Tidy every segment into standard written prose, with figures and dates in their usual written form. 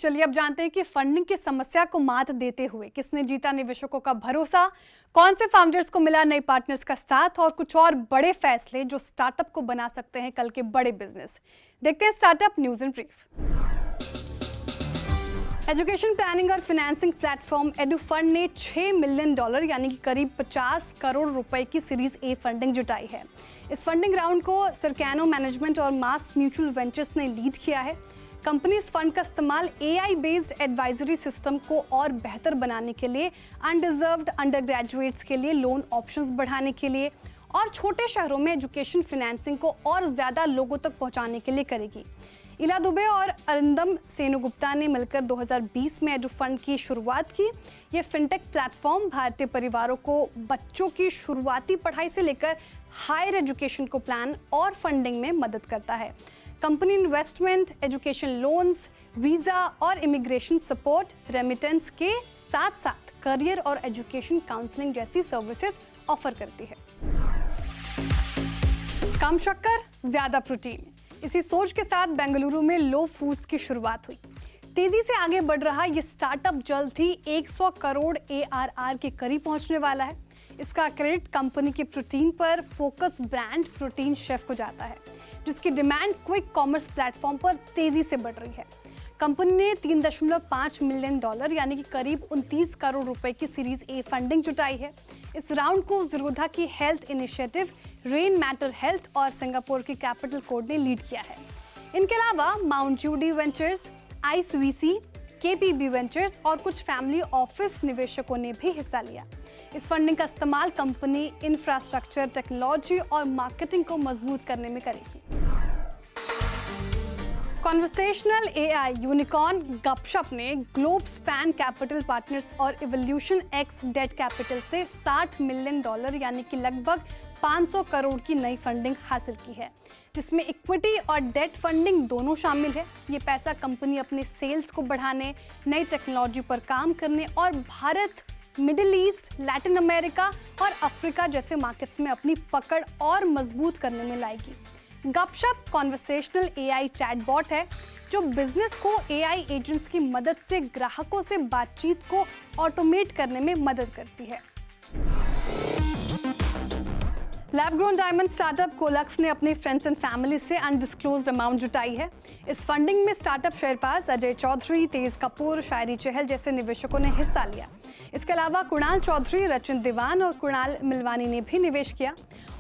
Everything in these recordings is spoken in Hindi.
चलिए अब जानते हैं कि फंडिंग की समस्या को मात देते हुए किसने जीता निवेशकों का भरोसा, कौन से फाउंडर्स को मिला नए पार्टनर्स का साथ और कुछ और बड़े फैसले जो स्टार्टअप को बना सकते हैं कल के बड़े बिजनेस। देखते हैं startup news in brief. Education planning और फाइनेंसिंग प्लेटफॉर्म एडुफंड ने $6 मिलियन यानी कि करीब 50 करोड़ रुपए की सीरीज ए फंडिंग जुटाई है। इस फंडिंग राउंड को सरकानो मैनेजमेंट और मास म्यूचुअल वेंचर्स ने लीड किया है। कंपनी इस फंड का इस्तेमाल AI बेस्ड एडवाइजरी सिस्टम को और बेहतर बनाने के लिए, अनडिजर्व्ड अंडर ग्रेजुएट्स के लिए लोन ऑप्शंस बढ़ाने के लिए और छोटे शहरों में एजुकेशन फाइनेंसिंग को और ज़्यादा लोगों तक पहुंचाने के लिए करेगी। इला दुबे और अरिंदम सेनुगुप्ता ने मिलकर 2020 में एडुफंड की शुरुआत की। ये फिनटेक प्लेटफॉर्म भारतीय परिवारों को बच्चों की शुरुआती पढ़ाई से लेकर हायर एजुकेशन को प्लान और फंडिंग में मदद करता है। Company investment, education loans, visa और इमिग्रेशन सपोर्ट, रेमिटेंस के साथ साथ करियर और एजुकेशन काउंसलिंग जैसी सर्विसेज ऑफर करती है। कम शक्कर, ज़्यादा प्रोटीन, इसी सोच के साथ बेंगलुरु में लो फूड्स की शुरुआत हुई। तेजी से आगे बढ़ रहा ये स्टार्टअप जल्द ही 100 करोड़ ARR के करीब पहुंचने वाला है। इसका क्रेडिट कंपनी के प्रोटीन पर फोकस ब्रांड प्रोटीन शेफ को जाता है, जिसकी डिमांड क्विक कॉमर्स प्लेटफॉर्म पर तेजी से बढ़ रही है। कंपनी ने $3.5 मिलियन यानी कि करीब 29 करोड़ रुपए की सीरीज ए फंडिंग जुटाई है। इस राउंड को ज़िरोधा की health initiative, Rainmatter health और सिंगापुर की कैपिटल कोड ने लीड किया है। इनके अलावा Mount Judi Ventures, ice VC, KPB ventures और कुछ फैमिली ऑफिस निवेशकों ने भी हिस्सा लिया। इस फंडिंग का इस्तेमाल कंपनी इंफ्रास्ट्रक्चर, टेक्नोलॉजी और मार्केटिंग को मजबूत करने में करेगी। कॉन्वर्सेशनल AI यूनिकॉर्न गपशप ने ग्लोब स्पैन कैपिटल पार्टनर्स और इवोल्यूशन X डेट कैपिटल से $60 मिलियन यानी कि लगभग 500 करोड़ की नई फंडिंग हासिल की है, जिसमें इक्विटी और डेट फंडिंग दोनों शामिल है। ये पैसा कंपनी अपने सेल्स को बढ़ाने, नई टेक्नोलॉजी पर काम करने और Bharat, middle east, Latin America और अफ्रीका जैसे मार्केट्स में अपनी पकड़ और मजबूत करने में लाएगी। गपशप कॉन्वर्सेशनल AI चैटबॉट है जो बिजनेस को AI एजेंट्स की मदद से ग्राहकों से बातचीत को ऑटोमेट करने में मदद करती है। लैब ग्रोन डायमंड स्टार्टअप कोलक्स ने अपने फ्रेंड्स एंड फैमिली से अनडिस्क्लोज्ड अमाउंट जुटाई है। इस फंडिंग में स्टार्टअप शेयरपास अजय चौधरी, तेज कपूर, शायरी चहल जैसे निवेशकों ने हिस्सा लिया। इसके अलावा कुणाल चौधरी, रचिन दीवान और कुणाल मिलवानी ने भी निवेश किया।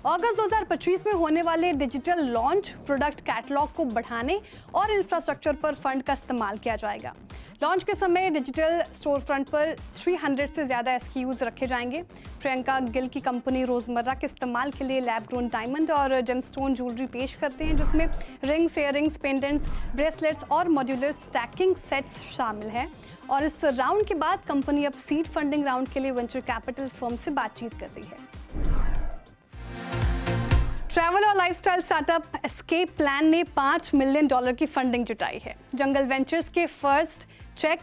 अगस्त 2025 में होने वाले डिजिटल लॉन्च, प्रोडक्ट कैटलॉग को बढ़ाने और इंफ्रास्ट्रक्चर पर फंड का इस्तेमाल किया जाएगा। लॉन्च के समय डिजिटल स्टोर फ्रंट पर 300 से ज़्यादा SKUs रखे जाएंगे। प्रियंका गिल की कंपनी रोज़मर्रा के इस्तेमाल के लिए लैब ग्रोन डायमंड और जेमस्टोन ज्वेलरी पेश करते हैं, जिसमें रिंग्स, इयररिंग्स, पेंडेंट्स, ब्रेसलेट्स और मॉड्यूलर स्टैकिंग सेट्स शामिल हैं। और इस राउंड के बाद कंपनी अब सीड फंडिंग राउंड के लिए वेंचर कैपिटल फर्म से बातचीत कर रही है। ट्रैवल और लाइफस्टाइल स्टार्टअप एस्केप प्लान ने $5 मिलियन की फंडिंग जुटाई है। जंगल वेंचर्स के फर्स्ट चेक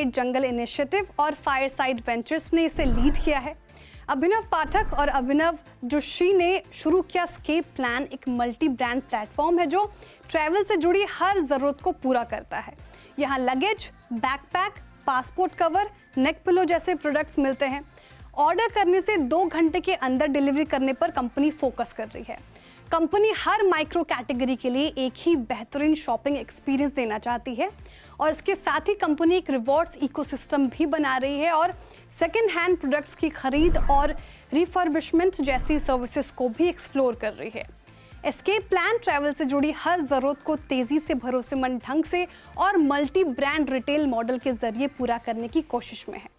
@जंगल इनिशिएटिव और फायरसाइड वेंचर्स ने इसे लीड किया है। अभिनव पाठक और अभिनव जोशी ने शुरू किया स्केप प्लान, एक मल्टी ब्रांड प्लेटफॉर्म है जो ट्रैवल से जुड़ी हर ज़रूरत को पूरा करता है। यहाँ luggage, backpack, passport cover, neck pillow जैसे प्रोडक्ट्स मिलते हैं। ऑर्डर करने से 2 घंटे के अंदर डिलीवरी करने पर कंपनी फोकस कर रही है। कंपनी हर माइक्रो कैटेगरी के लिए एक ही बेहतरीन शॉपिंग एक्सपीरियंस देना चाहती है और इसके साथ ही कंपनी एक रिवॉर्ड्स इकोसिस्टम भी बना रही है और सेकेंड हैंड प्रोडक्ट्स की खरीद और रिफर्बिशमेंट जैसी सर्विसेज को भी एक्सप्लोर कर रही है। एस्केप प्लान ट्रैवल से जुड़ी हर ज़रूरत को तेज़ी से, भरोसेमंद ढंग से और मल्टी ब्रांड रिटेल मॉडल के जरिए पूरा करने की कोशिश में है।